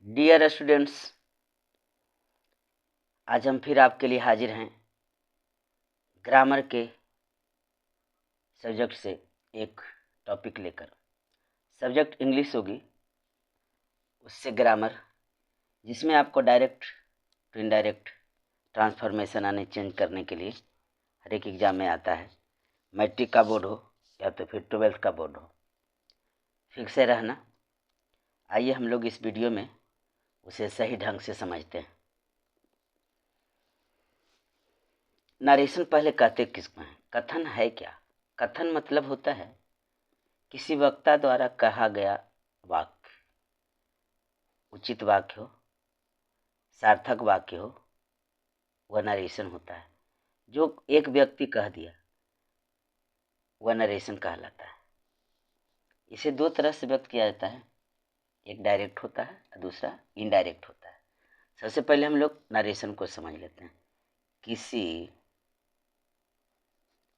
Dear students, आज हम फिर आपके लिए हाजिर हैं ग्रामर के सब्जेक्ट से एक टॉपिक लेकर। सब्जेक्ट इंग्लिश होगी, उससे ग्रामर, जिसमें आपको डायरेक्ट टू इनडायरेक्ट ट्रांसफॉर्मेशन आने चेंज करने के लिए हर एक एग्ज़ाम में आता है। मैट्रिक का बोर्ड हो या तो फिर 12th का बोर्ड हो, फिक्स से रहना। आइए हम लोग इस वीडियो में उसे सही ढंग से समझते हैं। नरेशन पहले कहते किसको हैं? कथन है क्या? कथन मतलब होता है किसी वक्ता द्वारा कहा गया वाक्य, उचित वाक्य हो, सार्थक वाक्य हो, वह नरेशन होता है। जो एक व्यक्ति कह दिया वह नरेशन कहलाता है। इसे दो तरह से व्यक्त किया जाता है, एक डायरेक्ट होता है और दूसरा इनडायरेक्ट होता है। सबसे पहले हम लोग नरेशन को समझ लेते हैं। किसी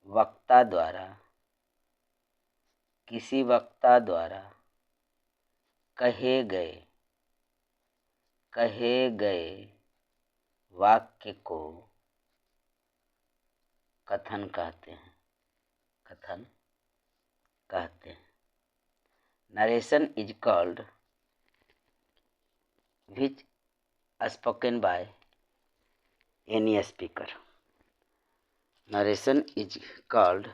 वक्ता द्वारा कहे गए वाक्य को कथन कहते हैं। Narration is called which spoken by any speaker. Narration is called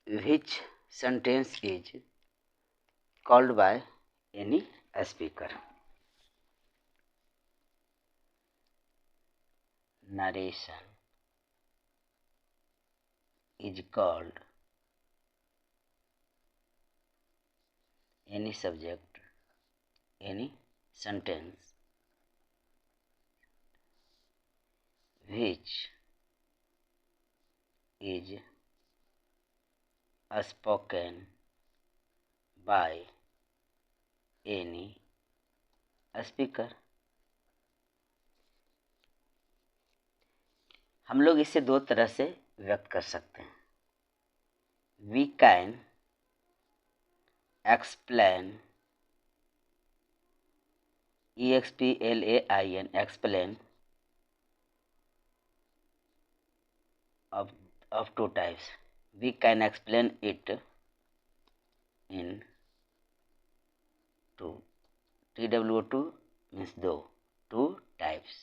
which sentence is called by any speaker. Narration is called any subject, any sentence which is spoken by any speaker. हम लोग इसे दो तरह से व्यक्त कर सकते हैं। We can explain, explain of two types. We can explain it in two. TWO2 means two types.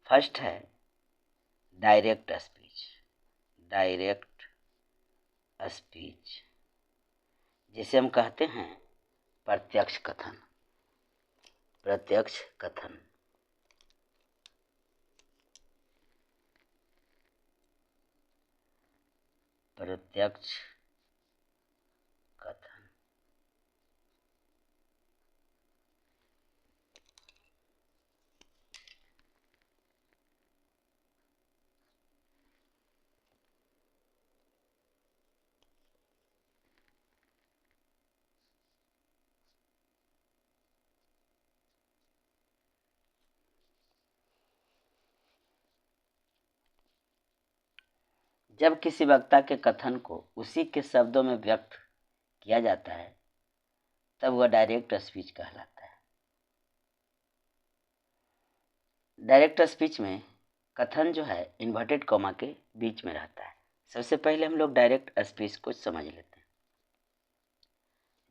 First है डायरेक्ट स्पीच, जिसे हम कहते हैं प्रत्यक्ष कथन। प्रत्यक्ष कथन जब किसी वक्ता के कथन को उसी के शब्दों में व्यक्त किया जाता है तब वह डायरेक्ट स्पीच कहलाता है। डायरेक्ट स्पीच में कथन जो है इन्वर्टेड कॉमा के बीच में रहता है। सबसे पहले हम लोग डायरेक्ट स्पीच को समझ लेते हैं।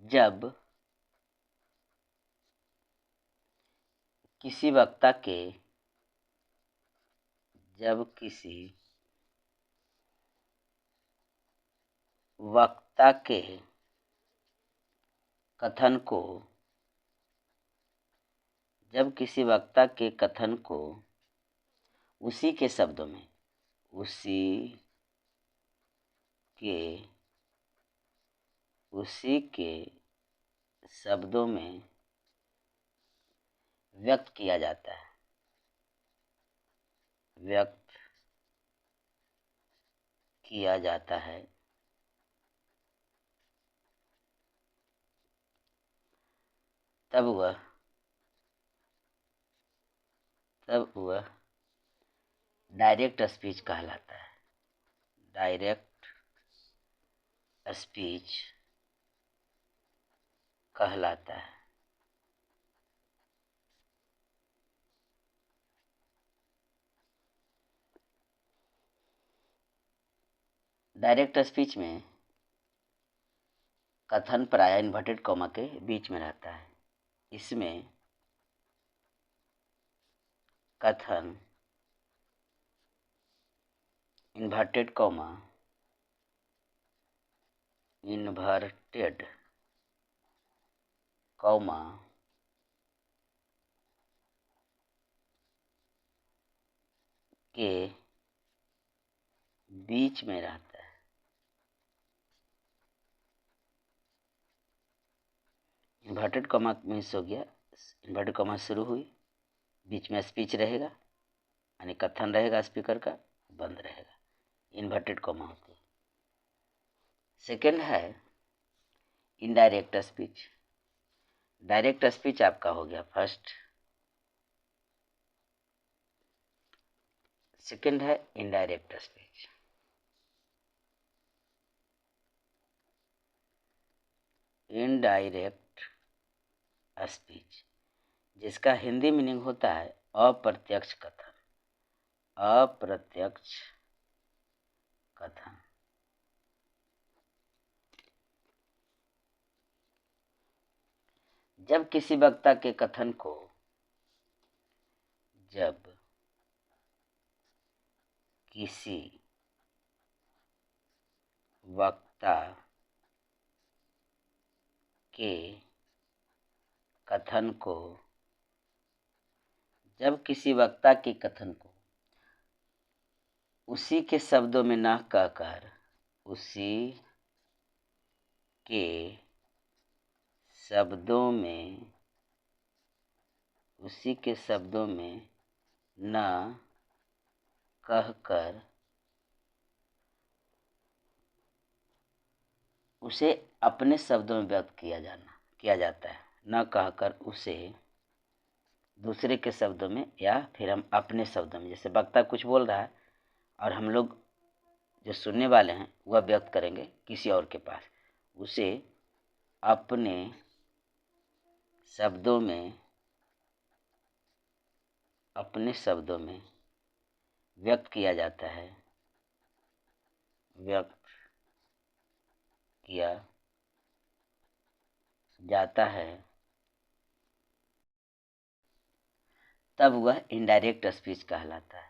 जब किसी वक्ता के कथन को उसी के शब्दों में व्यक्त किया जाता है तब वह डायरेक्ट स्पीच कहलाता है। डायरेक्ट स्पीच कहलाता है। डायरेक्ट स्पीच में कथन प्रायः इन्वर्टेड कॉमा के बीच में रहता है। इसमें कथन इन्वर्टेड कॉमा के बीच में रहता है। इन्वर्टेड कॉमा मीन्स हो गया, इन्वर्टेड कॉमा शुरू हुई, बीच में स्पीच रहेगा यानी कथन रहेगा स्पीकर का, बंद रहेगा, इन्वर्टेड कॉमा होती है। सेकेंड है इनडायरेक्ट स्पीच। डायरेक्ट स्पीच आपका हो गया फर्स्ट। सेकेंड है इनडायरेक्ट स्पीच। इनडायरेक्ट स्पीच जिसका हिंदी मीनिंग होता है अप्रत्यक्ष कथन। अप्रत्यक्ष कथन। जब किसी वक्ता के कथन को उसी के शब्दों में न कहकर उसे अपने शब्दों में व्यक्त किया जाता है। न कहकर उसे दूसरे के शब्दों में या फिर हम अपने शब्दों में, जैसे वक्ता कुछ बोल रहा है और हम लोग जो सुनने वाले हैं वह व्यक्त करेंगे किसी और के पास, उसे अपने शब्दों में व्यक्त किया जाता है, तब वह इनडायरेक्ट स्पीच कहलाता है।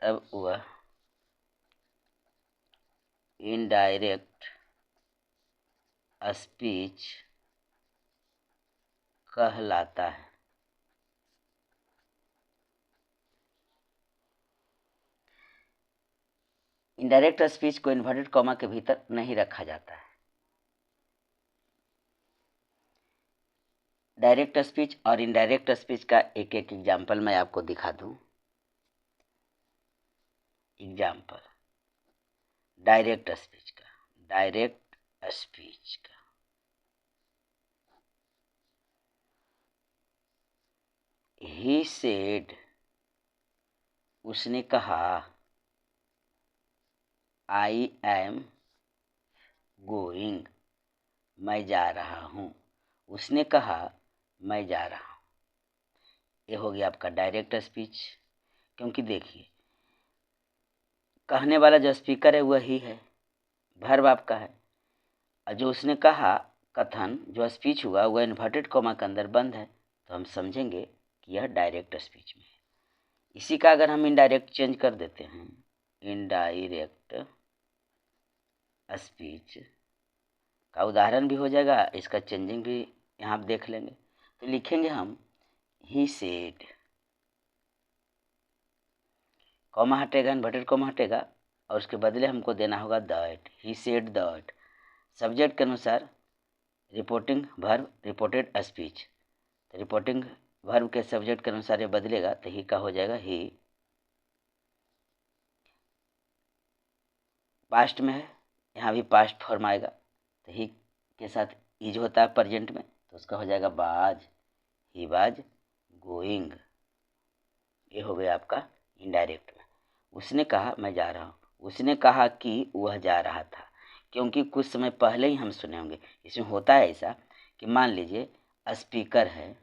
तब वह इनडायरेक्ट स्पीच कहलाता है। इनडायरेक्ट स्पीच को इन्वर्टेड कॉमा के भीतर नहीं रखा जाता है। डायरेक्ट स्पीच और इनडायरेक्ट स्पीच का एक एक एग्जाम्पल मैं आपको दिखा दूं। एग्जाम्पल डायरेक्ट स्पीच का। ही सेड, उसने कहा, आई एम गोइंग, मैं जा रहा हूँ। उसने कहा मैं जा रहा हूँ। ये हो गया आपका डायरेक्ट स्पीच, क्योंकि देखिए कहने वाला जो स्पीकर है वही है, वर्ब आपका है, और जो उसने कहा कथन जो स्पीच हुआ वह इन्वर्टेड कॉमा के अंदर बंद है, तो हम समझेंगे कि यह डायरेक्ट स्पीच में है। इसी का अगर हम इनडायरेक्ट चेंज कर देते हैं, इनडायरेक्ट स्पीच का उदाहरण भी हो जाएगा, इसका चेंजिंग भी यहाँ आप देख लेंगे। तो लिखेंगे हम ही सेड, कॉमा हटेगा, इन्वर्टेड कॉमा हटेगा और उसके बदले हमको देना होगा that. He said that. Subject के अनुसार रिपोर्टिंग वर्ब, रिपोर्टेड स्पीच, तो रिपोर्टिंग वर्ब के सब्जेक्ट के अनुसार ये बदलेगा, तो ही का हो जाएगा ही। पास्ट में है, यहाँ भी पास्ट फॉर्म आएगा, तो ही के साथ इज होता है प्रेजेंट में, तो उसका हो जाएगा बाज, ही बाज गोइंग। ये हो गया आपका इनडायरेक्ट में। उसने कहा मैं जा रहा हूँ। उसने कहा कि वह जा रहा था। क्योंकि कुछ समय पहले ही हम सुने होंगे। इसमें होता है ऐसा कि मान लीजिए स्पीकर है,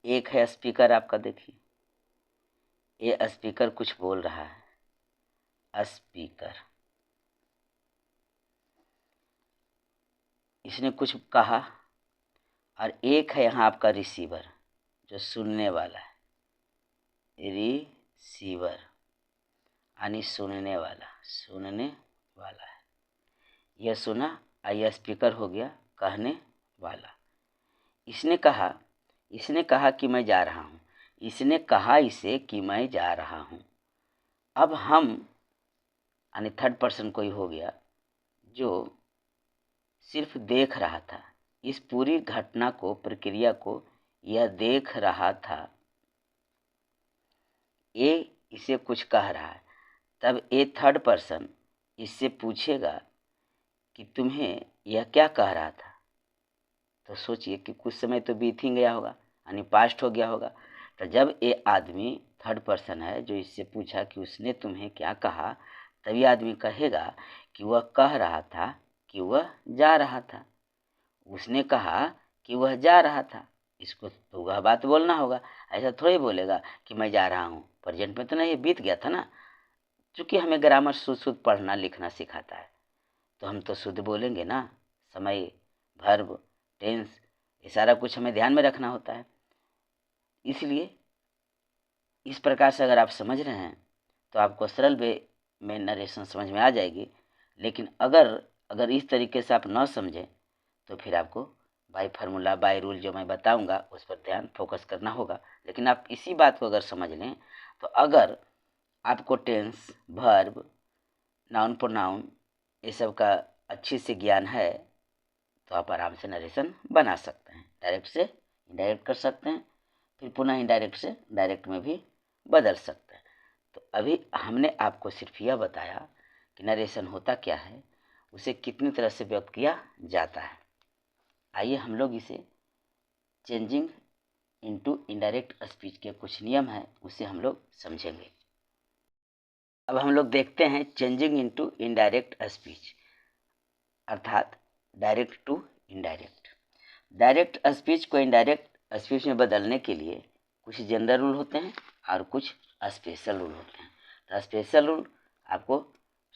एक है स्पीकर आपका, देखिए ये स्पीकर कुछ बोल रहा है, स्पीकर इसने कुछ कहा, और एक है यहाँ आपका रिसीवर जो सुनने वाला है, रिसीवर यानी सुनने वाला है। यह सुना और यह स्पीकर हो गया कहने वाला। इसने कहा कि मैं जा रहा हूँ, इसने कहा इसे कि मैं जा रहा हूँ। अब हम यानी थर्ड पर्सन कोई हो गया जो सिर्फ देख रहा था, इस पूरी घटना को, प्रक्रिया को यह देख रहा था। ये इसे कुछ कह रहा है, तब ये थर्ड पर्सन इससे पूछेगा कि तुम्हें यह क्या कह रहा था। तो सोचिए कि कुछ समय तो बीत ही गया होगा, यानी पास्ट हो गया होगा। तो जब ये आदमी थर्ड पर्सन है जो इससे पूछा कि उसने तुम्हें क्या कहा, तभी आदमी कहेगा कि वह कह रहा था कि वह जा रहा था। उसने कहा कि वह जा रहा था, इसको तो वह बात बोलना होगा। ऐसा थोड़ी बोलेगा कि मैं जा रहा हूँ, प्रेजेंट में तो नहीं, बीत गया था ना। चूँकि हमें ग्रामर शुद्ध पढ़ना लिखना सिखाता है, तो हम तो शुद्ध बोलेंगे ना। समय, वर्ब, टेंस, ये सारा कुछ हमें ध्यान में रखना होता है। इसलिए इस प्रकार से अगर आप समझ रहे हैं तो आपको सरल वे में नरेशन समझ में आ जाएगी। लेकिन अगर इस तरीके से आप न समझें तो फिर आपको बाय फार्मूला, बाय रूल जो मैं बताऊंगा उस पर ध्यान फोकस करना होगा। लेकिन आप इसी बात को अगर समझ लें तो अगर आपको टेंस, वर्ब, नाउन, प्रोनाउन ये सब का अच्छे से ज्ञान है तो आप आराम से नरेशन बना सकते हैं। डायरेक्ट से इनडायरेक्ट कर सकते हैं, फिर पुनः इनडायरेक्ट से डायरेक्ट में भी बदल सकते हैं। तो अभी हमने आपको सिर्फ यह बताया कि नरेशन होता क्या है, उसे कितनी तरह से व्यक्त किया जाता है। आइए हम लोग इसे चेंजिंग इनटू इनडायरेक्ट स्पीच के कुछ नियम हैं, उसे हम लोग समझेंगे। अब हम लोग देखते हैं चेंजिंग इनटू इनडायरेक्ट स्पीच, अर्थात direct to indirect. Direct speech को इनडायरेक्ट स्पीच में बदलने के लिए कुछ जनरल रूल होते हैं और कुछ स्पेशल रूल होते हैं। तो स्पेशल रूल आपको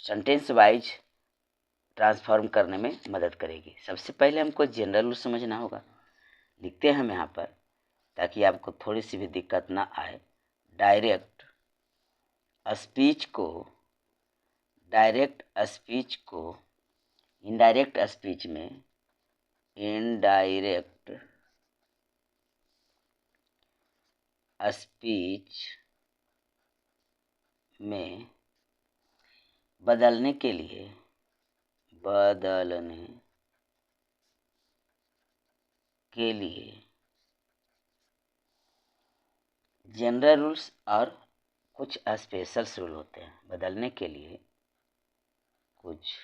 सेंटेंस वाइज ट्रांसफॉर्म करने में मदद करेगी। सबसे पहले हमको जनरल रूल समझना होगा। लिखते हैं हम यहाँ पर ताकि आपको थोड़ी सी भी दिक्कत ना आए। डायरेक्ट स्पीच को इनडायरेक्ट स्पीच में इनडायरेक्ट स्पीच में बदलने के लिए जनरल रूल्स और कुछ स्पेशल रूल होते हैं। बदलने के लिए कुछ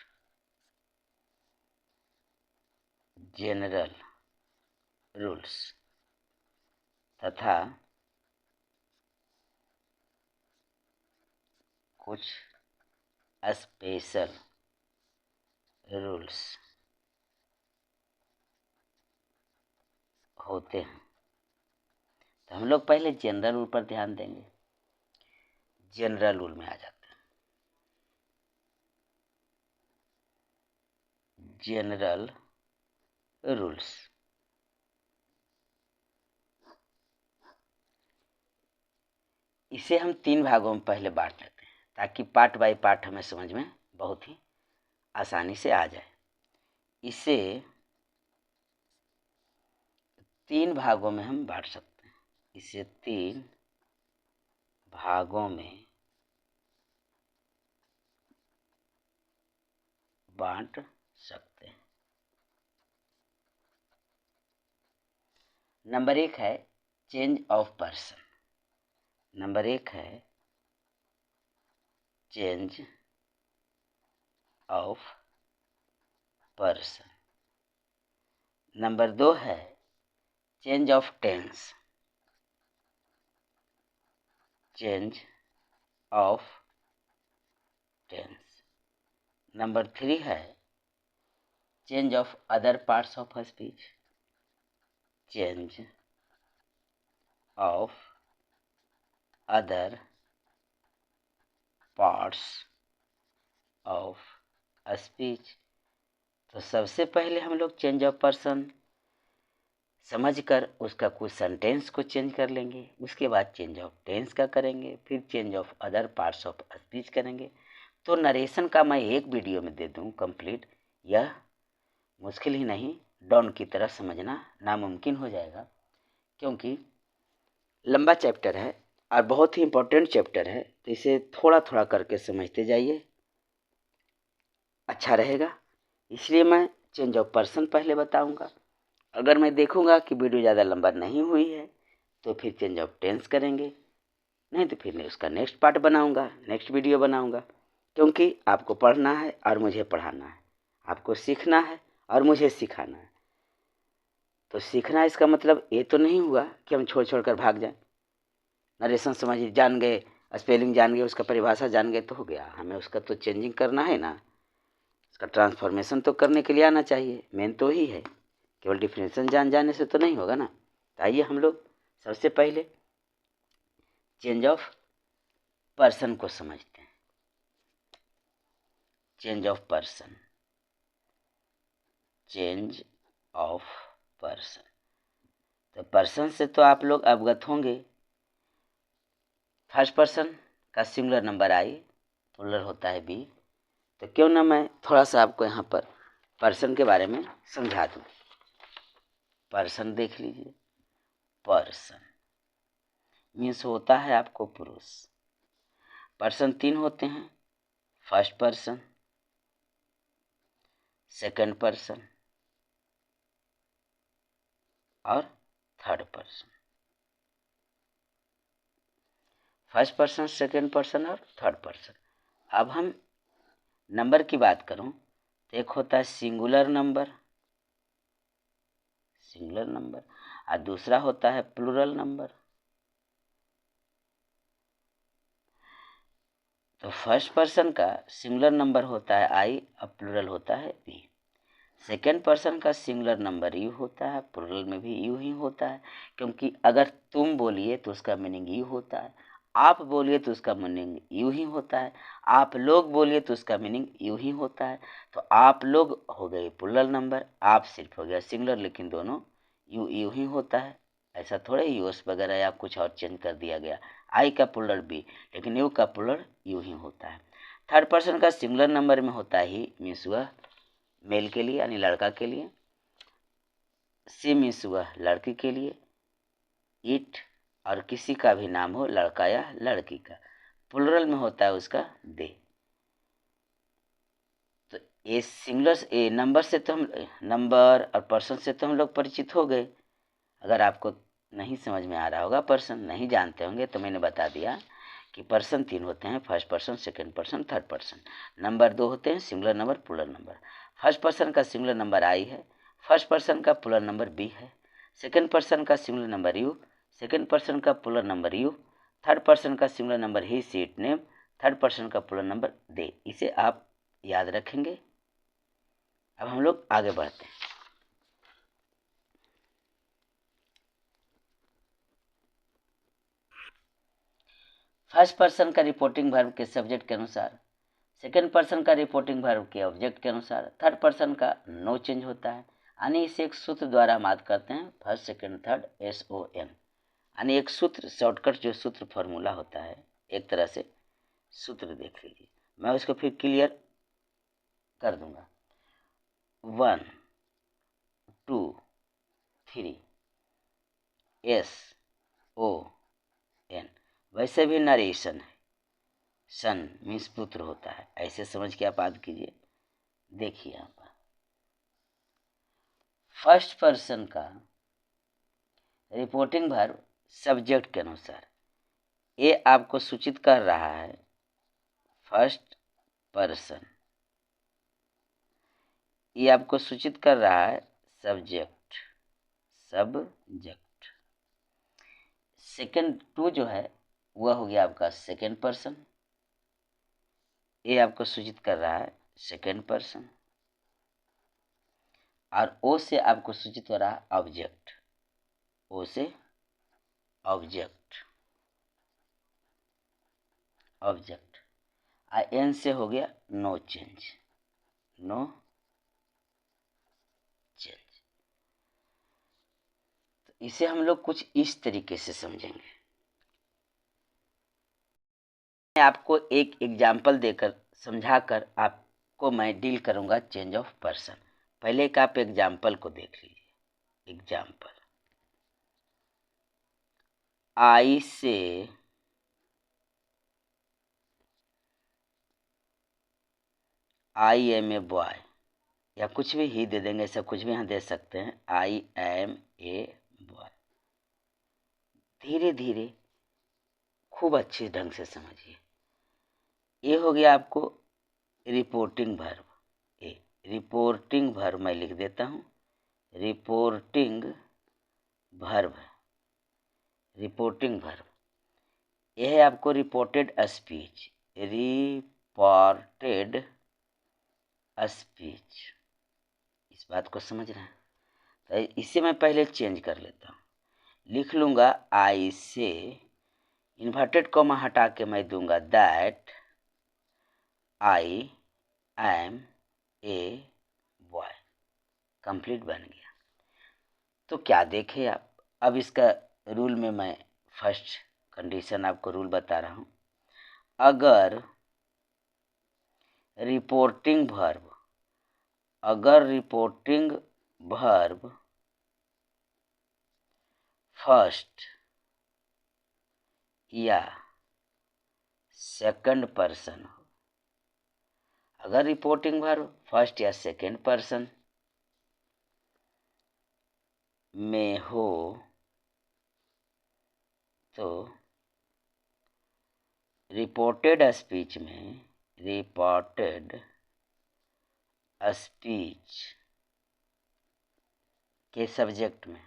जनरल रूल्स तथा कुछ स्पेशल रूल्स होते हैं। तो हम लोग पहले जनरल रूल पर ध्यान देंगे। जनरल रूल में आ जाते हैं। जनरल रूल्स इसे हम 3 भागों में पहले बांट लेते हैं ताकि पार्ट बाय पार्ट हमें समझ में बहुत ही आसानी से आ जाए। इसे 3 भागों में हम बांट सकते हैं। इसे 3 भागों में बांट सकते हैं। नंबर 1 है चेंज ऑफ पर्सन। नंबर 1 है चेंज ऑफ पर्सन। नंबर 2 है change of tense. Change of tense. Number 3 है change of other parts of speech, change of other parts of speech. तो सबसे पहले हम लोग चेंज ऑफ पर्सन समझकर उसका कुछ सेंटेंस को चेंज कर लेंगे, उसके बाद चेंज ऑफ टेंस का करेंगे, फिर change of other parts of speech करेंगे। तो नरेशन का मैं एक वीडियो में दे दूं कंप्लीट, यह मुश्किल ही नहीं, डॉन की तरह समझना नामुमकिन हो जाएगा, क्योंकि लंबा चैप्टर है और बहुत ही इम्पोर्टेंट चैप्टर है। तो इसे थोड़ा थोड़ा करके समझते जाइए, अच्छा रहेगा। इसलिए मैं चेंज ऑफ पर्सन पहले बताऊंगा। अगर मैं देखूंगा कि वीडियो ज़्यादा लंबा नहीं हुई है तो फिर चेंज ऑफ टेंस करेंगे, नहीं तो फिर मैं उसका नेक्स्ट पार्ट बनाऊंगा, नेक्स्ट वीडियो बनाऊंगा। क्योंकि आपको पढ़ना है और मुझे पढ़ाना है, आपको सीखना है और मुझे सिखाना है। तो सीखना इसका मतलब ये तो नहीं हुआ कि हम छोड़ छोड़ कर भाग जाएं। नरेशन समझ जान गए, स्पेलिंग जान गए, उसका परिभाषा जान गए तो हो गया। हमें उसका तो चेंजिंग करना है ना, उसका ट्रांसफॉर्मेशन तो करने के लिए आना चाहिए। मेन तो ही है, केवल डिफिनेशन जान जाने से तो नहीं होगा ना। तो आइए हम लोग सबसे पहले चेंज ऑफ पर्सन को समझते हैं। Change of person, change of person. तो पर्सन से तो आप लोग अवगत होंगे। फर्स्ट पर्सन का सिंगुलर नंबर आई, प्लूरल होता है बी। तो क्यों ना मैं थोड़ा सा आपको यहाँ पर पर्सन के बारे में समझा दूँ। पर्सन देख लीजिए, पर्सन मीन्स होता है आपको पुरुष। पर्सन 3 होते हैं, फर्स्ट पर्सन, सेकंड पर्सन और third person. First person, second person और थर्ड पर्सन। अब हम नंबर की बात करूं तो एक होता है सिंगुलर नंबर, सिंगुलर नंबर, और दूसरा होता है प्लूरल नंबर। तो फर्स्ट पर्सन का सिंगुलर नंबर होता है आई और प्लूरल होता है वी। सेकेंड पर्सन का सिंगुलर नंबर यू होता है, प्लूरल में भी यू ही होता है, क्योंकि अगर तुम बोलिए तो उसका मीनिंग यू होता है, आप बोलिए तो उसका मीनिंग यू ही होता है, आप लोग बोलिए तो उसका मीनिंग यू ही होता है। तो आप लोग हो गए प्लूरल नंबर, आप सिर्फ हो गया सिंगुलर, लेकिन दोनों यू यू ही होता है। ऐसा थोड़े यूएस वगैरह या कुछ और चेंज कर दिया गया। आई का प्लूरल बी, लेकिन यू का प्लूरल यू ही होता है। थर्ड पर्सन का सिंगुलर नंबर में होता ही मीन्स वह मेल के लिए यानी लड़का के लिए, सी मीन्स वह लड़की के लिए, इट और किसी का भी नाम हो लड़का या लड़की का, प्लूरल में होता है उसका दे। तो ये सिंगुलर ए नंबर से तो हम नंबर और पर्सन से तो हम लोग परिचित हो गए। अगर आपको नहीं समझ में आ रहा होगा, पर्सन नहीं जानते होंगे, तो मैंने बता दिया कि पर्सन 3 होते हैं, first person, second person, third person. Number 2 होते हैं singular number, plural number. First person का सिंगुलर नंबर आई है, फर्स्ट पर्सन का प्लूरल नंबर बी है, सेकंड पर्सन का singular number you, second person का plural number you, third person का singular number he, she, it, name, third person का plural number they. इसे आप याद रखेंगे। अब हम लोग आगे बढ़ते हैं। फर्स्ट पर्सन का रिपोर्टिंग वर्ब के सब्जेक्ट के अनुसार, सेकेंड पर्सन का रिपोर्टिंग वर्ब के ऑब्जेक्ट के अनुसार, थर्ड पर्सन का नो चेंज होता है। यानी इसे एक सूत्र द्वारा हम याद करते हैं, फर्स्ट सेकेंड थर्ड SON। यानी एक सूत्र, शॉर्टकट जो सूत्र फॉर्मूला होता है, एक तरह से सूत्र देख लीजिए, मैं उसको फिर क्लियर कर दूंगा। 1 2 3 SON। वैसे भी नरेशन है, सन मीन्स पुत्र होता है, ऐसे समझ के आप याद कीजिए। देखिए यहाँ पर फर्स्ट पर्सन का रिपोर्टिंग वर्ब सब्जेक्ट के अनुसार, ये आपको सूचित कर रहा है फर्स्ट पर्सन, ये आपको सूचित कर रहा है सब्जेक्ट, सब्जेक्ट। सेकंड 2 जो है वह हो गया आपका सेकंड पर्सन, ए आपको सूचित कर रहा है सेकेंड पर्सन, और ओ से आपको सूचित हो रहा है ऑब्जेक्ट, ओ से ऑब्जेक्ट, ऑब्जेक्ट। एन से हो गया नो चेंज, नो चेंज। तो इसे हम लोग कुछ इस तरीके से समझेंगे। मैं आपको एक एग्जाम्पल देकर समझाकर आपको मैं डील करूंगा चेंज ऑफ पर्सन। पहले एक आप एग्जाम्पल को देख लीजिए। एग्जाम्पल, आई से आई एम ए बॉय, या कुछ भी ही दे देंगे, ऐसा कुछ भी यहाँ दे सकते हैं। I am a boy. धीरे धीरे खूब अच्छे ढंग से समझिए। ये हो गया आपको रिपोर्टिंग वर्ब। ए रिपोर्टिंग वर्ब मैं लिख देता हूँ, रिपोर्टिंग वर्ब, रिपोर्टिंग वर्ब। यह है आपको रिपोर्टेड स्पीच, रिपोर्टेड स्पीच। इस बात को समझ रहे हैं? तो इसे मैं पहले चेंज कर लेता हूँ, लिख लूँगा आई से, इन्वर्टेड कॉमा हटा के मैं दूंगा that I am a boy. Complete बन गया। तो क्या देखे आप, अब इसका रूल में मैं फर्स्ट कंडीशन आपको रूल बता रहा हूँ। अगर रिपोर्टिंग वर्ब, अगर रिपोर्टिंग वर्ब फर्स्ट या सेकंड पर्सन हो, अगर रिपोर्टिंग वर्ब फर्स्ट या सेकंड पर्सन में हो तो रिपोर्टेड स्पीच में, रिपोर्टेड स्पीच के सब्जेक्ट में,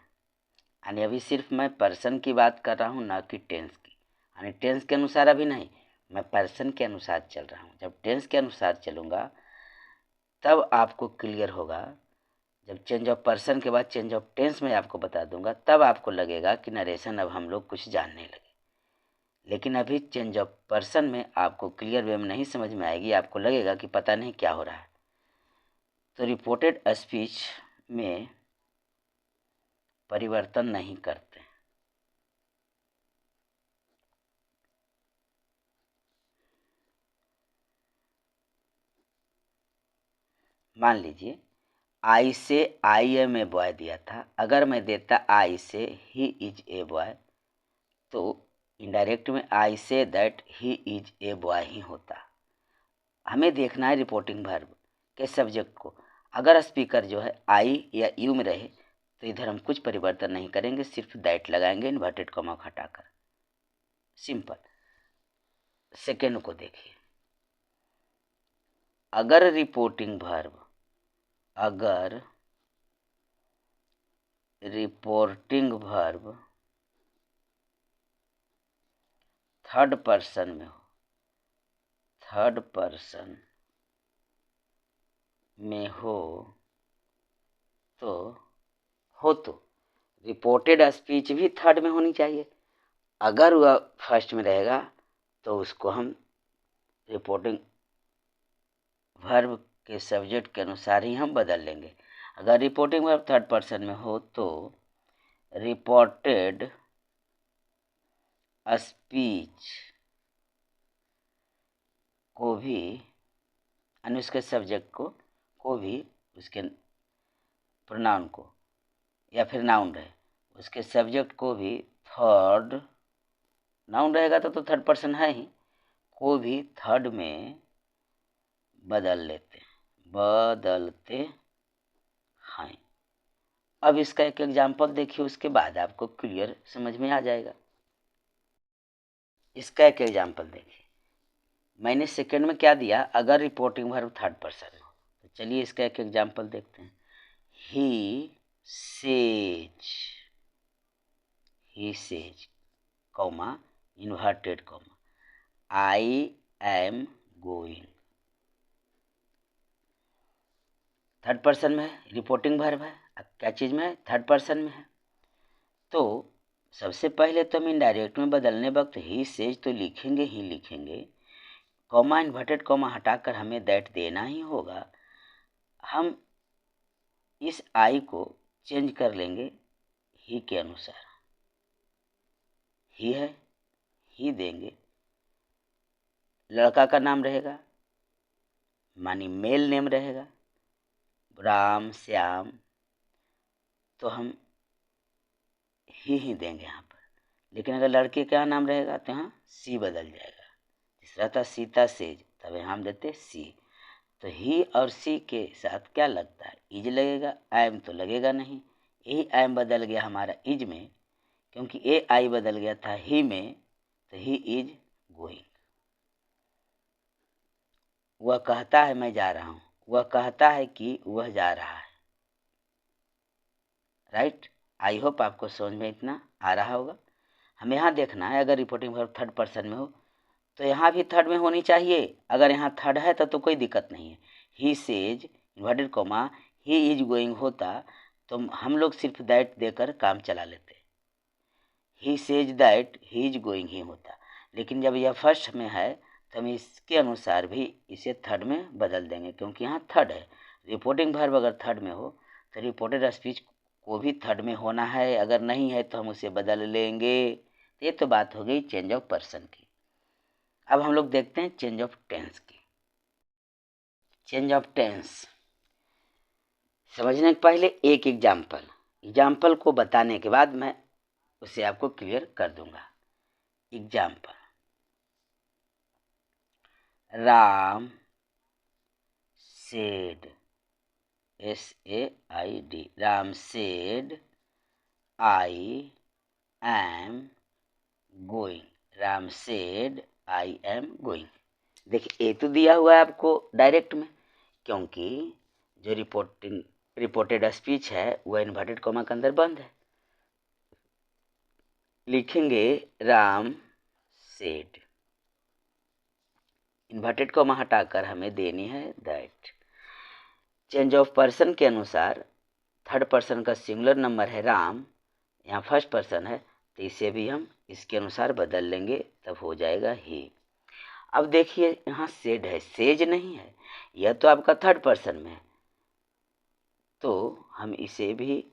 यानी अभी सिर्फ मैं पर्सन की बात कर रहा हूँ, ना कि टेंस की। यानी टेंस के अनुसार अभी नहीं, मैं पर्सन के अनुसार चल रहा हूँ। जब टेंस के अनुसार चलूँगा तब आपको क्लियर होगा। जब चेंज ऑफ पर्सन के बाद चेंज ऑफ टेंस में आपको बता दूंगा, तब आपको लगेगा कि नरेशन अब हम लोग कुछ जानने लगे। लेकिन अभी चेंज ऑफ पर्सन में आपको क्लियर वे में नहीं समझ में आएगी, आपको लगेगा कि पता नहीं क्या हो रहा है। तो रिपोर्टेड स्पीच में परिवर्तन नहीं करते। मान लीजिए आई से आई एम ए बॉय दिया था, अगर मैं देता I say he is a boy, तो इनडायरेक्ट में I say that he is a boy ही होता। हमें देखना है रिपोर्टिंग वर्ब के सब्जेक्ट को। अगर स्पीकर जो है आई या यू में रहे तो इधर हम कुछ परिवर्तन नहीं करेंगे, सिर्फ दैट लगाएंगे इन्वर्टेड कॉमा हटाकर। सिंपल। सेकेंड को देखिए, अगर रिपोर्टिंग वर्ब, अगर रिपोर्टिंग वर्ब थर्ड पर्सन में हो, थर्ड पर्सन में हो तो रिपोर्टेड स्पीच भी थर्ड में होनी चाहिए। अगर वह फर्स्ट में रहेगा तो उसको हम रिपोर्टिंग वर्ब के सब्जेक्ट के अनुसार ही हम बदल लेंगे। अगर रिपोर्टिंग वर्ब थर्ड पर्सन में हो तो रिपोर्टेड स्पीच को भी, यानी उसके सब्जेक्ट को भी, उसके प्रोनाउन को, या फिर नाउन रहे उसके सब्जेक्ट को भी थर्ड, नाउन रहेगा तो थर्ड पर्सन है ही, को भी थर्ड में बदलते हैं। अब इसका एक एग्जाम्पल देखिए, उसके बाद आपको क्लियर समझ में आ जाएगा। इसका एक एग्जाम्पल देखिए, मैंने सेकंड में क्या दिया, अगर रिपोर्टिंग वर्ब थर्ड पर्सन हो। तो चलिए इसका एक एग्जाम्पल देखते हैं। He says comma inverted comma I am going, third person में है, रिपोर्टिंग वर्ब है, क्या चीज़ में है, थर्ड पर्सन में है। तो सबसे पहले तो हम इनडायरेक्ट में बदलने वक्त ही सेज तो लिखेंगे ही लिखेंगे, कॉमा इन्वर्टेड कॉमा हटाकर हमें दैट देना ही होगा। हम इस आई को चेंज कर लेंगे ही के अनुसार, ही है, ही देंगे, लड़का का नाम रहेगा मानी मेल नेम रहेगा राम श्याम, तो हम ही देंगे यहाँ पर। लेकिन अगर लड़के का नाम रहेगा तो यहाँ सी बदल जाएगा। तीसरा था सीता सेज, तब यहाँ हम देते सी। तो ही और सी के साथ क्या लगता है, इज लगेगा, एम तो लगेगा नहीं। यही एम बदल गया हमारा इज में, क्योंकि ए आई बदल गया था ही में, तो ही इज गोइंग। वह कहता है मैं जा रहा हूँ, वह कहता है कि वह जा रहा है। राइट, आई होप आपको समझ में इतना आ रहा होगा। हमें यहाँ देखना है, अगर रिपोर्टिंग वर्ब थर्ड पर्सन में हो तो यहाँ भी थर्ड में होनी चाहिए। अगर यहाँ थर्ड है तो कोई दिक्कत नहीं है। He says inverted comma he is going होता तो हम लोग सिर्फ दैट देकर काम चला लेते। He says that he is going ही होता, लेकिन जब यह फर्स्ट में है तो हम इसके अनुसार भी इसे थर्ड में बदल देंगे, क्योंकि यहाँ थर्ड है। रिपोर्टिंग वर्ब अगर थर्ड में हो तो रिपोर्टेड स्पीच को भी थर्ड में होना है, अगर नहीं है तो हम उसे बदल लेंगे। ये तो बात हो गई चेंज ऑफ पर्सन की। अब हम लोग देखते हैं चेंज ऑफ टेंस की। चेंज ऑफ टेंस समझने के पहले एक एग्जाम्पल को बताने के बाद मैं उसे आपको क्लियर कर दूंगा। Example, Ram said, SAID, Ram said I am going, Ram said I am going. देखिए, ए तो दिया हुआ है आपको डायरेक्ट में, क्योंकि जो रिपोर्टेड स्पीच है वह इन्वर्टेड कॉमा के अंदर बंद है। लिखेंगे राम सेड, इन्वर्टेड कॉमा हटाकर हमें देनी है दैट। चेंज ऑफ पर्सन के अनुसार थर्ड पर्सन का सिंगुलर नंबर है राम, यहाँ फर्स्ट पर्सन है, तो इसे भी हम इसके अनुसार बदल लेंगे, तब हो जाएगा ही। अब देखिए यहाँ सेड है, सेज नहीं है, यह तो आपका थर्ड पर्सन में है, तो हम इसे भी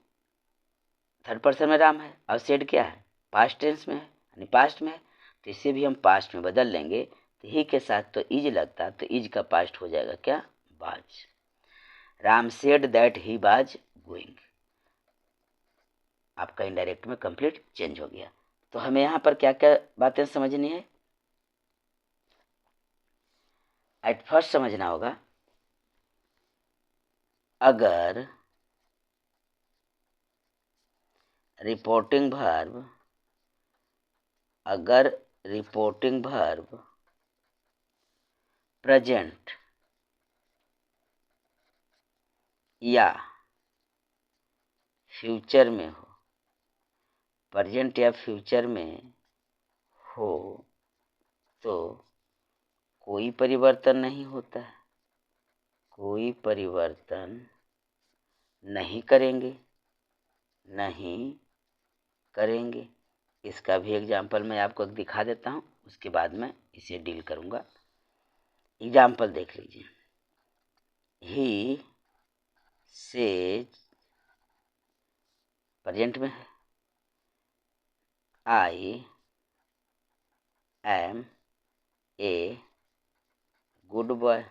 थर्ड पर्सन में राम है और सेड क्या है, पास्ट टेंस में है, यानी पास्ट में है, तो इसे भी हम पास्ट में बदल लेंगे। तो ही के साथ तो इज लगता, तो इज का पास्ट हो जाएगा क्या, बाज। राम सेड दैट ही बाज गोइंग, आपका इनडायरेक्ट में कंप्लीट चेंज हो गया। तो हमें यहाँ पर क्या क्या बातें समझनी है, एट फर्स्ट समझना होगा, अगर रिपोर्टिंग वर्ब प्रेजेंट या फ्यूचर में हो, प्रेजेंट या फ्यूचर में हो, तो कोई परिवर्तन नहीं होता है, कोई परिवर्तन नहीं करेंगे। इसका भी एग्जाम्पल मैं आपको दिखा देता हूँ, उसके बाद मैं इसे डील करूँगा। एग्जाम्पल देख लीजिए, ही सेज प्रेजेंट में है, I am a good boy,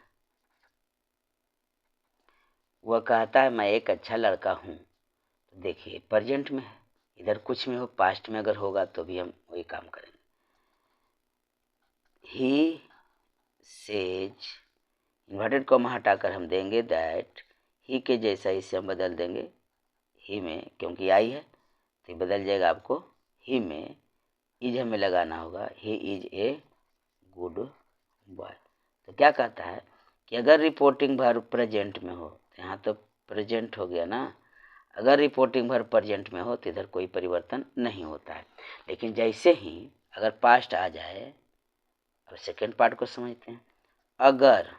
वह कहता है मैं एक अच्छा लड़का हूँ। तो देखिए प्रेजेंट में है, इधर कुछ में हो, पास्ट में अगर होगा तो भी हम वही काम करेंगे। ही सेज इन्वर्टेड कॉमा हटाकर हम देंगे दैट, ही के जैसा इसे हम बदल देंगे ही में, क्योंकि आई है तो बदल जाएगा आपको ही में। इज हमें लगाना होगा, ही इज ए गुड बॉय। तो क्या कहता है कि अगर रिपोर्टिंग वर्ब प्रेजेंट में हो, तो यहाँ तो प्रेजेंट हो गया ना, अगर रिपोर्टिंग वर्ब प्रेजेंट में हो तो इधर कोई परिवर्तन नहीं होता है। लेकिन जैसे ही अगर पास्ट आ जाए, अब सेकेंड पार्ट को समझते हैं, अगर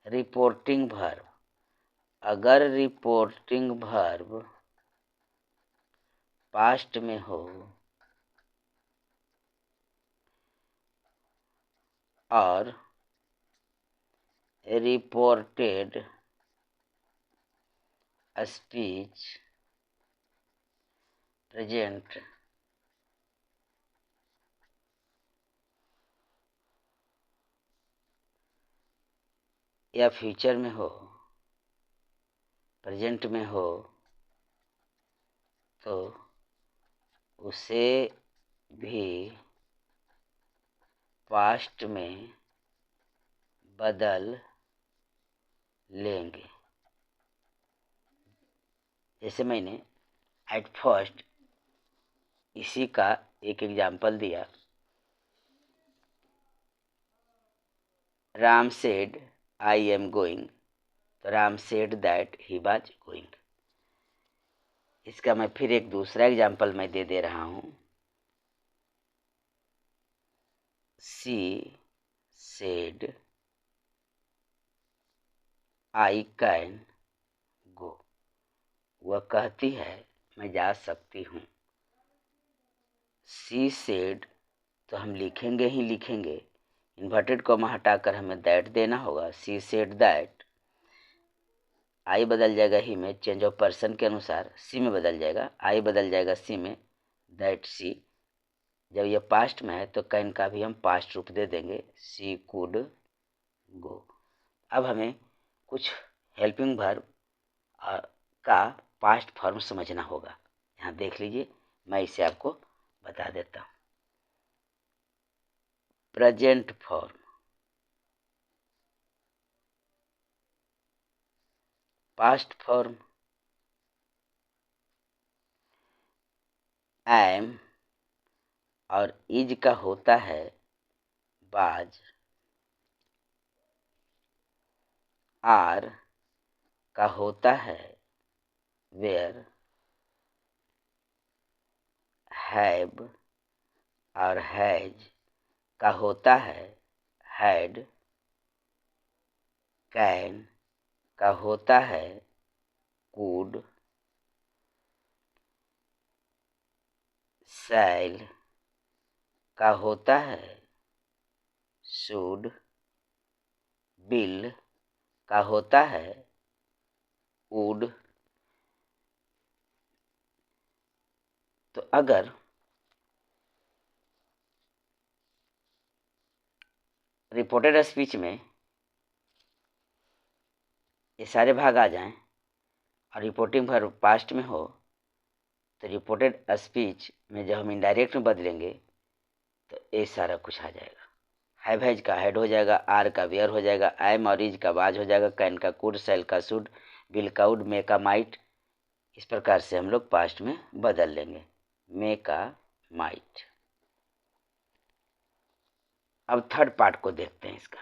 रिपोर्टिंग वर्ब अगर रिपोर्टिंग वर्ब पास्ट में हो और रिपोर्टेड स्पीच प्रेजेंट या फ्यूचर में हो, प्रेजेंट में हो, तो उसे भी पास्ट में बदल लेंगे। जैसे मैंने एट फर्स्ट इसी का एक एग्जाम्पल दिया, Ram said I am going, तो Ram said that he was going. इसका मैं फिर एक दूसरा एग्जाम्पल मैं दे रहा हूँ, she said I can go, वह कहती है मैं जा सकती हूँ। सी सेड तो हम लिखेंगे ही लिखेंगे, इन्वर्टेड कॉमा हटाकर हमें दैट देना होगा। सी सेड दैट, आई बदल जाएगा ही में, चेंज ऑफ पर्सन के अनुसार सी में बदल जाएगा, आई बदल जाएगा सी में, दैट सी। जब ये पास्ट में है तो कैन का भी हम पास्ट रूप दे देंगे, सी कुड गो। अब हमें कुछ हेल्पिंग वर्ब का पास्ट फॉर्म समझना होगा। यहाँ देख लीजिए, मैं इसे आपको बता देता हूँ। Present form, past form am और इज का होता है बाज, आर का होता है वेयर, हैव और हैज का होता है हैड, कैन का होता है कुड, शैल का होता है शुड, बिल का होता है वुड। तो अगर रिपोर्टेड स्पीच में ये सारे भाग आ जाएं और रिपोर्टिंग वर्ब पास्ट में हो, तो रिपोर्टेड स्पीच में जब हम इनडायरेक्ट में बदलेंगे तो ये सारा कुछ आ जाएगा। हैव हैज का हेड हो जाएगा, आर का वेयर हो जाएगा, एम और इज का वाज हो जाएगा, कैन का कुड, सेल का शुड, बिल का वुड, मे का माइट। इस प्रकार से हम लोग पास्ट में बदल लेंगे, मे का माइट। अब थर्ड पार्ट को देखते हैं इसका।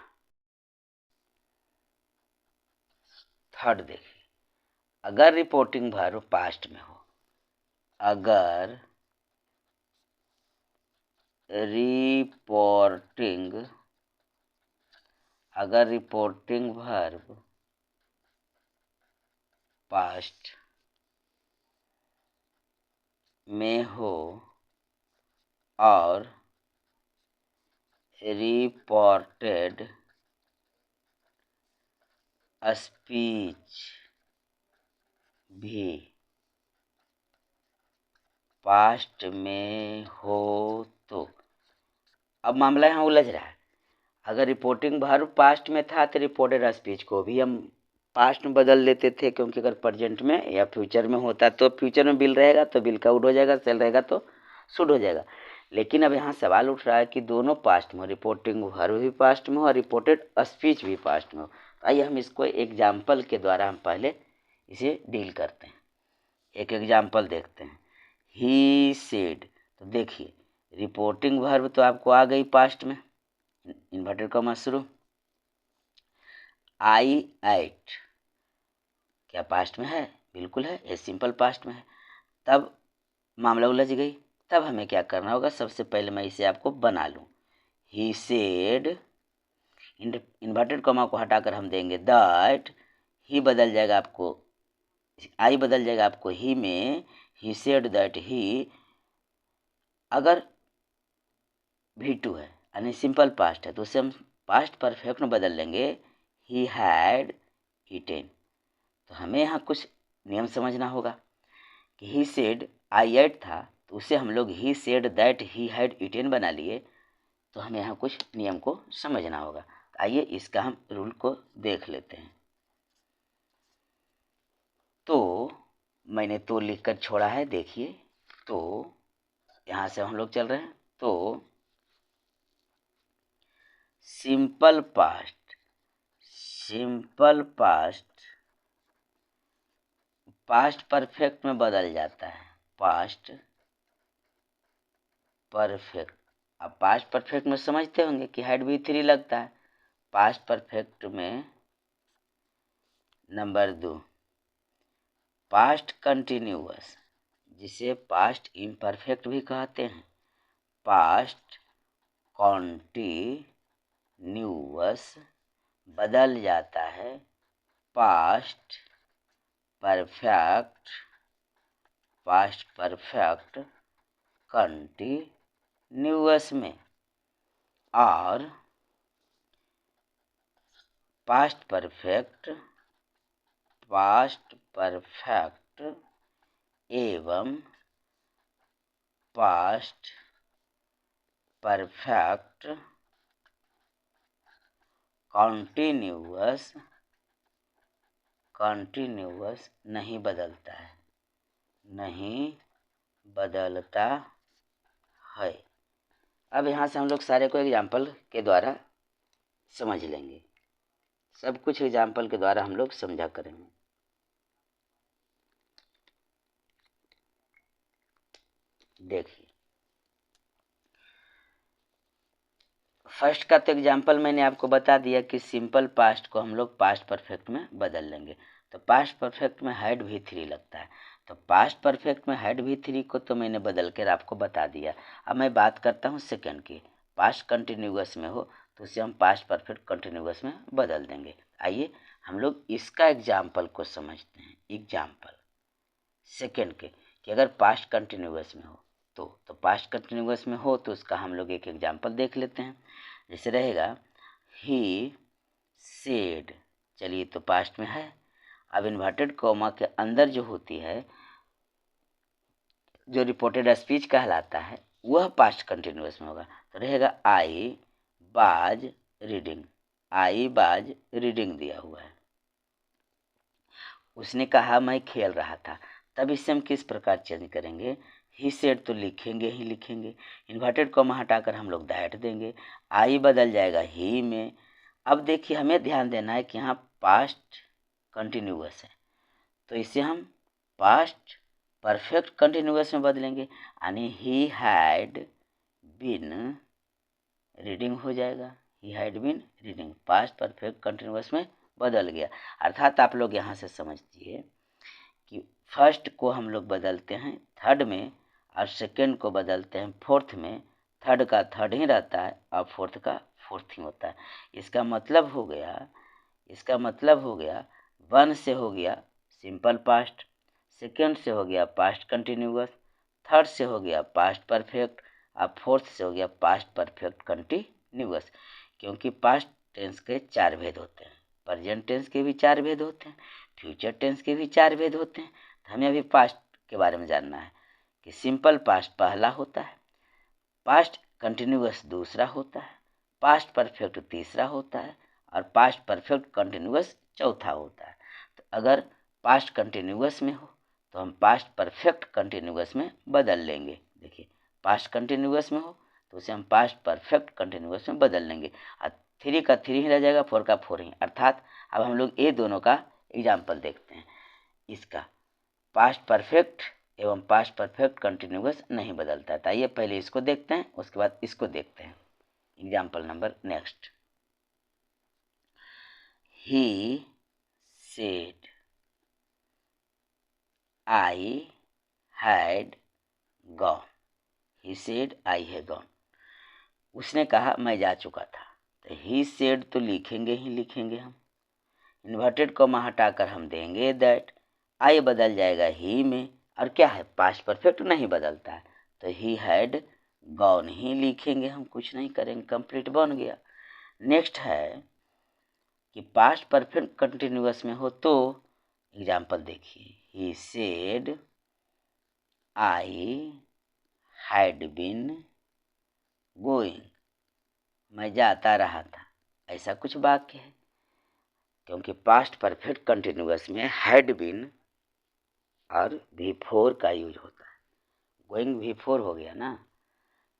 थर्ड देखिए, अगर रिपोर्टिंग वर्ब पास्ट में हो, अगर रिपोर्टिंग वर्ब पास्ट में हो और रिपोर्टेड स्पीच भी पास्ट में हो, तो अब मामला यहाँ उलझ रहा है। अगर रिपोर्टिंग वर्ब पास्ट में था तो रिपोर्टेड स्पीच को भी हम पास्ट में बदल लेते थे, क्योंकि अगर प्रेजेंट में या फ्यूचर में होता तो फ्यूचर में बिल रहेगा तो बिल का वुड हो जाएगा, सेल रहेगा तो शुड हो जाएगा। लेकिन अब यहाँ सवाल उठ रहा है कि दोनों पास्ट में, रिपोर्टिंग वर्ब भी पास्ट में हो और रिपोर्टेड स्पीच भी पास्ट में हो। आइए हम इसको एग्जाम्पल के द्वारा हम पहले इसे डील करते हैं। एक एग्जाम्पल देखते हैं, ही सेड। तो देखिए, रिपोर्टिंग वर्ब तो आपको आ गई पास्ट में, इन्वर्टेड कॉमा शुरू। आई एट क्या पास्ट में है? बिल्कुल है, ये सिंपल पास्ट में है। तब मामला उलझ गई। तब हमें क्या करना होगा? सबसे पहले मैं इसे आपको बना लूँ। ही सेड, इन्वर्टेड कॉमा को हटाकर हम देंगे दैट ही बदल जाएगा आपको, आई बदल जाएगा आपको ही में। ही सेड दैट ही, अगर V2 है यानी सिंपल पास्ट है तो उसे हम पास्ट परफेक्ट में बदल लेंगे, ही हैड ईटेन। तो हमें यहाँ कुछ नियम समझना होगा कि ही सेड आई एट था तो उसे हम लोग he said that he had eaten बना लिए। तो हमें यहाँ कुछ नियम को समझना होगा। आइए इसका हम रूल को देख लेते हैं। तो मैंने तो लिखकर छोड़ा है, देखिए। तो यहाँ से हम लोग चल रहे हैं। तो सिंपल पास्ट पास्ट परफेक्ट में बदल जाता है। पास्ट परफेक्ट, अब पास्ट परफेक्ट में समझते होंगे कि हैड V3 लगता है। पास्ट परफेक्ट में नंबर 2 पास्ट कंटिन्यूअस, जिसे पास्ट इम्परफेक्ट भी कहते हैं। पास्ट कॉन्टिन्यूअस बदल जाता है पास्ट परफेक्ट कंटिन्यूअस में, और पास्ट परफेक्ट एवं पास्ट परफेक्ट कंटिन्यूअस नहीं बदलता है। अब यहाँ से हम लोग सारे को एग्जाम्पल के द्वारा समझ लेंगे। सब कुछ एग्जाम्पल के द्वारा हम लोग समझा करेंगे। देखिए, फर्स्ट का तो एग्जाम्पल मैंने आपको बता दिया कि सिंपल पास्ट को हम लोग पास्ट परफेक्ट में बदल लेंगे। तो पास्ट परफेक्ट में हैड V3 लगता है, तो पास्ट परफेक्ट में हैड V3 को तो मैंने बदल कर आपको बता दिया। अब मैं बात करता हूँ सेकंड की। पास्ट कंटिन्यूअस में हो तो उसे हम पास्ट परफेक्ट कंटिन्यूअस में बदल देंगे। आइए हम लोग इसका एग्जाम्पल को समझते हैं। एग्जाम्पल सेकंड के, कि अगर पास्ट कंटिन्यूअस में हो तो पास्ट कंटिन्यूअस में हो तो उसका हम लोग एक एग्जाम्पल देख लेते हैं। जैसे रहेगा ही सेड, चलिए तो पास्ट में है। अब इन्वर्टेड कॉमा के अंदर जो होती है, जो रिपोर्टेड स्पीच कहलाता है, वह पास्ट कंटिन्यूअस में होगा। तो रहेगा आई बाज रीडिंग दिया हुआ है। उसने कहा मैं खेल रहा था। तब इससे हम किस प्रकार चेंज करेंगे? ही सेड तो लिखेंगे। इन्वर्टेड कॉमा हटाकर हम लोग दैट देंगे। आई बदल जाएगा ही में। अब देखिए हमें ध्यान देना है कि यहाँ पास्ट कंटिन्यूअस है तो इसे हम पास्ट परफेक्ट कंटिन्यूअस में बदलेंगे, यानी ही हैड बीन रीडिंग हो जाएगा। He had been reading past perfect continuous में बदल गया। अर्थात आप लोग यहाँ से समझिए कि फर्स्ट को हम लोग बदलते हैं थर्ड में और सेकंड को बदलते हैं फोर्थ में। थर्ड का थर्ड ही रहता है और फोर्थ का फोर्थ ही होता है। इसका मतलब हो गया वन से हो गया सिंपल पास्ट, सेकंड से हो गया पास्ट कंटिन्यूअस, थर्ड से हो गया पास्ट परफेक्ट और फोर्थ से हो गया पास्ट परफेक्ट कंटिन्यूअस। क्योंकि पास्ट टेंस के 4 भेद होते हैं, प्रेजेंट टेंस के भी 4 भेद होते हैं, फ्यूचर टेंस के भी 4 भेद होते हैं। तो हमें अभी पास्ट के बारे में जानना है कि सिंपल पास्ट पहला होता है, पास्ट कंटिन्यूअस दूसरा होता है, पास्ट परफेक्ट तीसरा होता है और पास्ट परफेक्ट कंटिन्यूअस चौथा होता है। तो अगर पास्ट कंटिन्यूअस में हो तो हम पास्ट परफेक्ट कंटिन्यूअस में बदल लेंगे। देखिए पास्ट कंटिन्यूअस में हो तो उसे हम पास्ट परफेक्ट कंटिन्यूअस में बदल लेंगे और 3 का 3 ही रह जाएगा, 4 का 4 ही। अर्थात अब हम लोग ये दोनों का एग्जाम्पल देखते हैं। इसका पास्ट परफेक्ट एवं पास्ट परफेक्ट कंटिन्यूअस नहीं बदलता है। आइए पहले इसको देखते हैं, उसके बाद इसको देखते हैं। Example number next, he said I had gone. He said I had gone, उसने कहा मैं जा चुका था। तो ही सेड तो लिखेंगे हम, इन्वर्टेड कॉमा हटाकर हम देंगे दैट, आई बदल जाएगा ही में, और क्या है पास्ट परफेक्ट नहीं बदलता है, तो ही हैड गॉन ही लिखेंगे, हम कुछ नहीं करेंगे, कंप्लीट बन गया। नेक्स्ट है कि पास्ट परफेक्ट कंटिन्यूअस में हो तो एग्जाम्पल देखिए, he said I had been going, मैं जाता रहा था, ऐसा कुछ वाक्य है, क्योंकि पास्ट परफेक्ट कंटिन्यूअस में हैड बीन और बिफोर का यूज होता है, गोइंग बिफोर हो गया ना,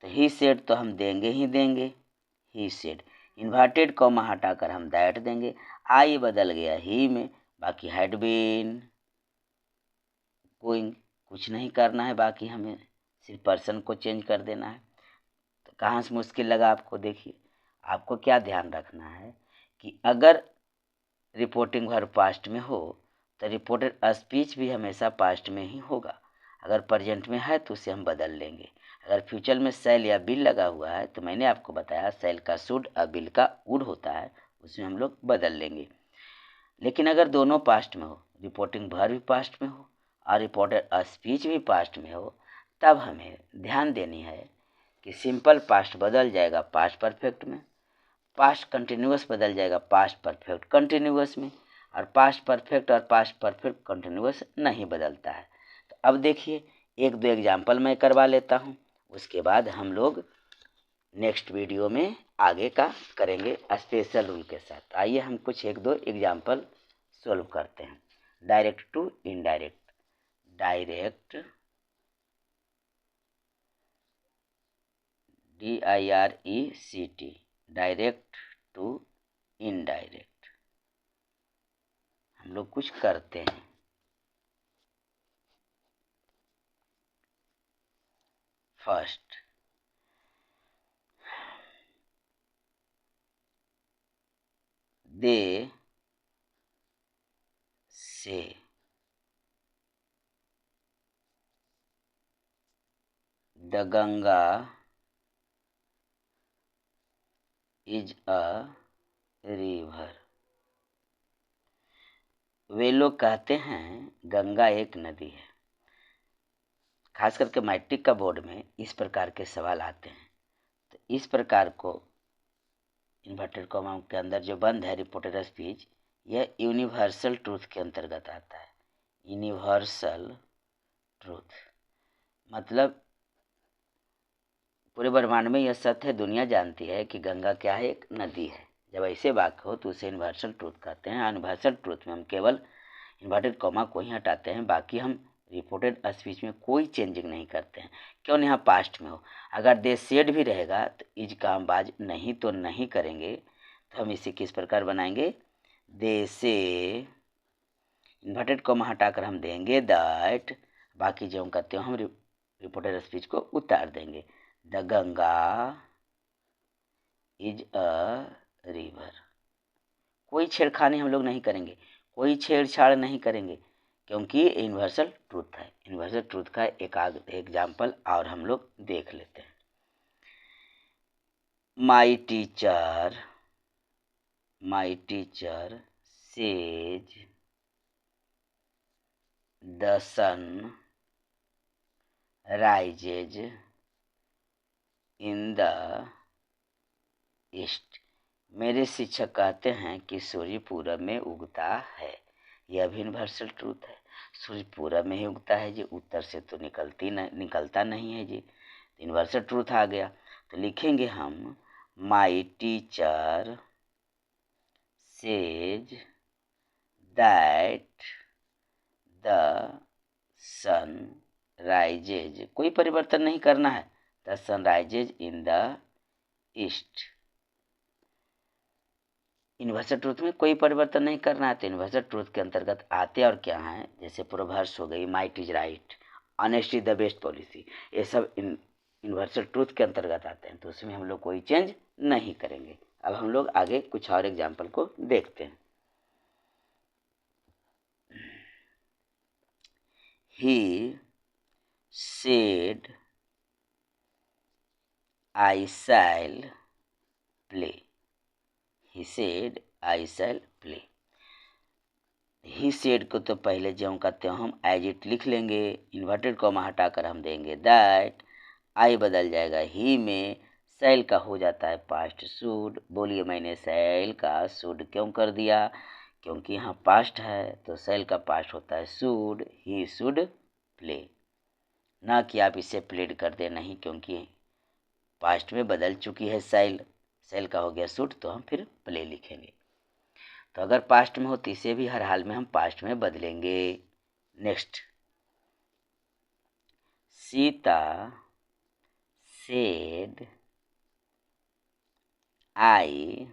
तो ही सेड तो हम देंगे ही देंगे, ही सेड, इन्वर्टेड कॉमा हटाकर हम दैट देंगे, आई बदल गया ही में, बाकी हैड बीन गोइंग, कुछ नहीं करना है, बाकी हमें सिर्फ पर्सन को चेंज कर देना है। तो कहाँ से मुश्किल लगा आपको, देखिए आपको क्या ध्यान रखना है कि अगर रिपोर्टिंग वर्ब पास्ट में हो तो रिपोर्टेड स्पीच भी हमेशा पास्ट में ही होगा, अगर प्रेजेंट में है तो उसे हम बदल लेंगे, अगर फ्यूचर में सेल या बिल लगा हुआ है तो मैंने आपको बताया सेल का शुड और बिल का वुड होता है, उसमें हम लोग बदल लेंगे। लेकिन अगर दोनों पास्ट में हो, रिपोर्टिंग वर्ब भी पास्ट में हो और रिपोर्टेड स्पीच भी पास्ट में हो, तब हमें ध्यान देनी है कि सिंपल पास्ट बदल जाएगा पास्ट परफेक्ट में, पास्ट कंटिन्यूअस बदल जाएगा पास्ट परफेक्ट कंटिन्यूअस में, और पास्ट परफेक्ट और पास्ट परफेक्ट कंटिन्यूअस नहीं बदलता है। तो अब देखिए एक दो एग्जाम्पल मैं करवा लेता हूँ, उसके बाद हम लोग नेक्स्ट वीडियो में आगे का करेंगे स्पेशल रूल के साथ। आइए हम कुछ एक दो एग्जाम्पल सॉल्व करते हैं। Direct to indirect, direct DIRECT, direct to indirect, हम लोग कुछ करते हैं। First, they say, the Ganga is a river, वे लोग कहते हैं गंगा एक नदी है। खास करके मैट्रिक का बोर्ड में इस प्रकार के सवाल आते हैं, तो इस प्रकार को इन्वर्टेड कॉमा के अंदर जो बंद है रिपोर्टेड स्पीच, यह यूनिवर्सल ट्रूथ के अंतर्गत आता है। यूनिवर्सल ट्रूथ मतलब पूरे ब्रह्मांड में यह सत्य है, दुनिया जानती है कि गंगा क्या है, एक नदी है। जब ऐसे वाक्य हो तो उसे यूनिवर्सल ट्रूथ कहते हैं। यूनिवर्सल ट्रूथ में हम केवल इन्वर्टेड कॉमा को ही हटाते हैं, बाकी हम रिपोर्टेड स्पीच में कोई चेंजिंग नहीं करते हैं। क्यों यहाँ पास्ट में हो, अगर दे सेड भी रहेगा तो इज का हम बाज नहीं तो नहीं करेंगे, तो हम इसे किस प्रकार बनाएंगे, दे से इन्वर्टेड कॉमा हटाकर हम देंगे दैट, बाकी जो हम करते हो हम रिपोर्टेड स्पीच को उतार देंगे। The Ganga is a river, कोई छेड़खानी हम लोग नहीं करेंगे, कोई छेड़छाड़ नहीं करेंगे, क्योंकि यूनिवर्सल ट्रूथ है। यूनिवर्सल ट्रूथ का एक एग्जाम्पल और हम लोग देख लेते हैं। My teacher says the sun rises in the east, मेरे शिक्षक कहते हैं कि सूर्य पूरब में उगता है। यह भी यूनिवर्सल ट्रूथ है, सूर्य पूरब में ही उगता है जी, उत्तर से तो निकलता नहीं है जी, यूनिवर्सल ट्रूथ आ गया। तो लिखेंगे हम my teacher says that the sun rises, कोई परिवर्तन नहीं करना है, the sun rises in the east. Universal truth में कोई परिवर्तन नहीं करना है, तो यूनिवर्सल ट्रूथ के अंतर्गत आते और क्या है, जैसे प्रोवर्ब्स हो गई, might is right, honesty the best policy, ये सब यूनिवर्सल ट्रूथ के अंतर्गत आते हैं, तो उसमें हम लोग कोई चेंज नहीं करेंगे। अब हम लोग आगे कुछ और एग्जाम्पल को देखते हैं। He said I shall play, he said I shall play, he said को तो पहले ज्यों का त्यों हम एज इट लिख लेंगे, इन्वर्टेड कॉमा हटाकर हम देंगे दैट, आई बदल जाएगा ही में, सैल का हो जाता है पास्ट शुड। बोलिए मैंने सैल का शुड क्यों कर दिया, क्योंकि यहाँ पास्ट है तो सैल का पास्ट होता है शुड, ही शुड प्ले। ना कि आप इसे प्लेड कर दे, नहीं, क्योंकि पास्ट में बदल चुकी है सैल, सैल का हो गया शुड तो हम फिर प्ले लिखेंगे। तो अगर पास्ट में हो तो इसे भी हर हाल में हम पास्ट में बदलेंगे। Next, Sita said I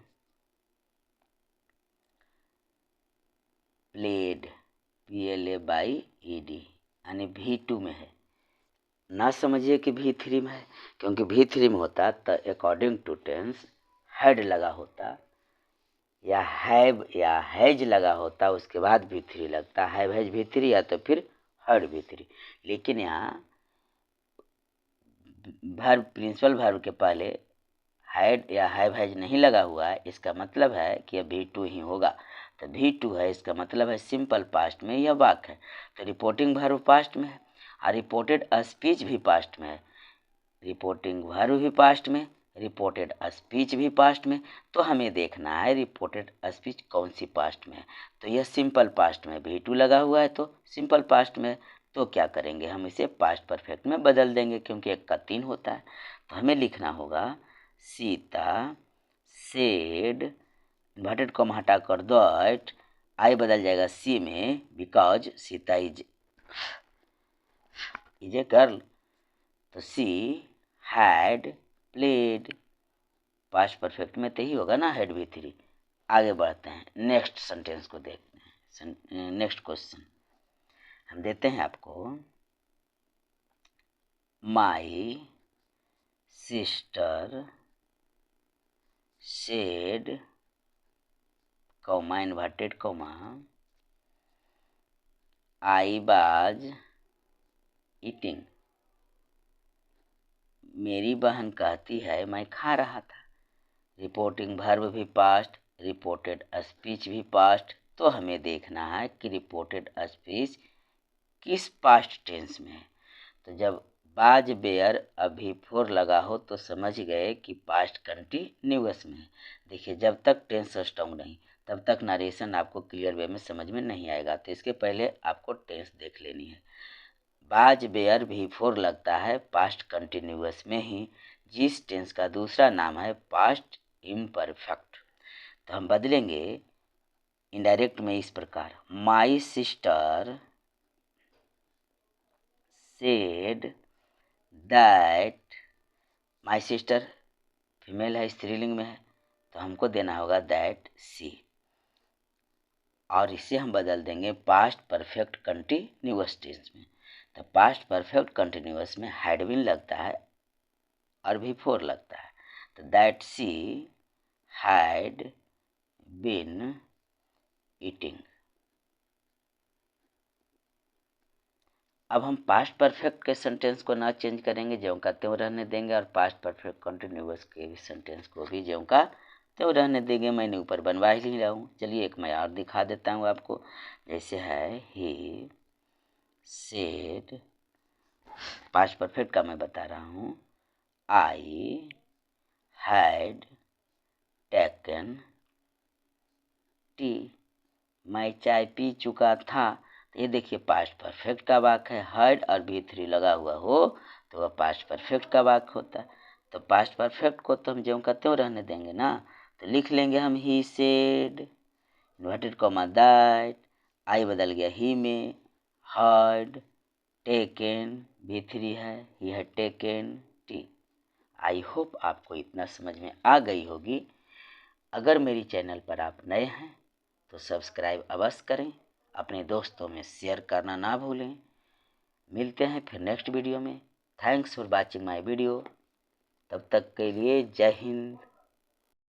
played, PLAYED, यानी V2 में है। ना समझिए कि V3 में है, क्योंकि V3 में होता तो अकॉर्डिंग टू टेंस हैड लगा होता, या हैव या हैज लगा होता, उसके बाद V3 लगता, हैव हैज V3 या तो फिर हैड V3। लेकिन यहाँ वर्ब, प्रिंसिपल वर्ब के पहले हैड या हैव हैज नहीं लगा हुआ है, इसका मतलब है कि अब V2 ही होगा। तो V2 है, इसका मतलब है सिंपल पास्ट में यह वाक्य है। तो रिपोर्टिंग वर्ब पास्ट में है और रिपोर्टेड स्पीच भी पास्ट में है। रिपोर्टिंग वर्ब भी पास्ट में, रिपोर्टेड स्पीच भी पास्ट में। तो हमें देखना है रिपोर्टेड स्पीच कौन सी पास्ट में है। तो यह सिंपल पास्ट में V2 लगा हुआ है, तो सिंपल पास्ट में, तो क्या करेंगे हम इसे पास्ट परफेक्ट में बदल देंगे, क्योंकि 1 का 3 होता है। तो हमें लिखना होगा सीता सेड, इन्वर्टेड कॉमा हटाकर दैट, आई बदल जाएगा सी में, because Sita is a girl. तो she had played, past perfect में तो ही होगा ना, हैड V3। आगे बढ़ते हैं, नेक्स्ट सेंटेंस को देखते हैं। नेक्स्ट क्वेश्चन हम देते हैं आपको, my sister said, comma inverted comma, I was eating, मेरी बहन कहती है मैं खा रहा था। रिपोर्टिंग वर्ब भी पास्ट, रिपोर्टेड स्पीच भी पास्ट। तो हमें देखना है कि रिपोर्टेड स्पीच किस पास्ट टेंस में है। तो जब बाज बेयर अभी फोर लगा हो तो समझ गए कि पास्ट कंटिन्यूअस में है। देखिए, जब तक टेंस स्ट्रॉन्ग नहीं तब तक नरेशन आपको क्लियर वे में समझ में नहीं आएगा। तो इसके पहले आपको टेंस देख लेनी है। बाज बेयर भी फोर लगता है पास्ट कंटिन्यूअस में ही, जिस टेंस का दूसरा नाम है पास्ट इम्परफेक्ट। तो हम बदलेंगे इनडायरेक्ट में इस प्रकार, my sister said that, my sister female है, स्त्रीलिंग में है, तो हमको देना होगा दैट सी, और इसे हम बदल देंगे पास्ट परफेक्ट कंटिन्यूअस टेंस में। तो पास्ट परफेक्ट कंटिन्यूअस में हैड बीन लगता है और भी फोर लगता है। तो that she had been eating. अब हम पास्ट परफेक्ट के सेंटेंस को ना चेंज करेंगे, ज्यों का त्यों रहने देंगे, और पास्ट परफेक्ट कंटिन्यूअस के भी सेंटेंस को भी ज्यों का त्यों रहने देंगे। मैंने ऊपर बनवा ही रहा हूँ। चलिए एक मैं और दिखा देता हूँ आपको। जैसे है ही सेड, पास्ट परफेक्ट का मैं बता रहा हूँ, आई हैड टेकन टी, मैं चाय पी चुका था। तो ये देखिए पास्ट परफेक्ट का वाक्य है, हैड और V3 लगा हुआ हो तो वह पास्ट परफेक्ट का वाक्य होता है। तो पास्ट परफेक्ट को तो हम ज्यों का त्यों रहने देंगे ना। तो लिख लेंगे हम he said, inverted comma that, I बदल गया ही में, हैड टेकन, V3 है, he had taken tea. I hope आपको इतना समझ में आ गई होगी। अगर मेरी चैनल पर आप नए हैं तो सब्सक्राइब अवश्य करें, अपने दोस्तों में शेयर करना ना भूलें। मिलते हैं फिर नेक्स्ट वीडियो में। Thanks for watching my video. तब तक के लिए जय हिंद।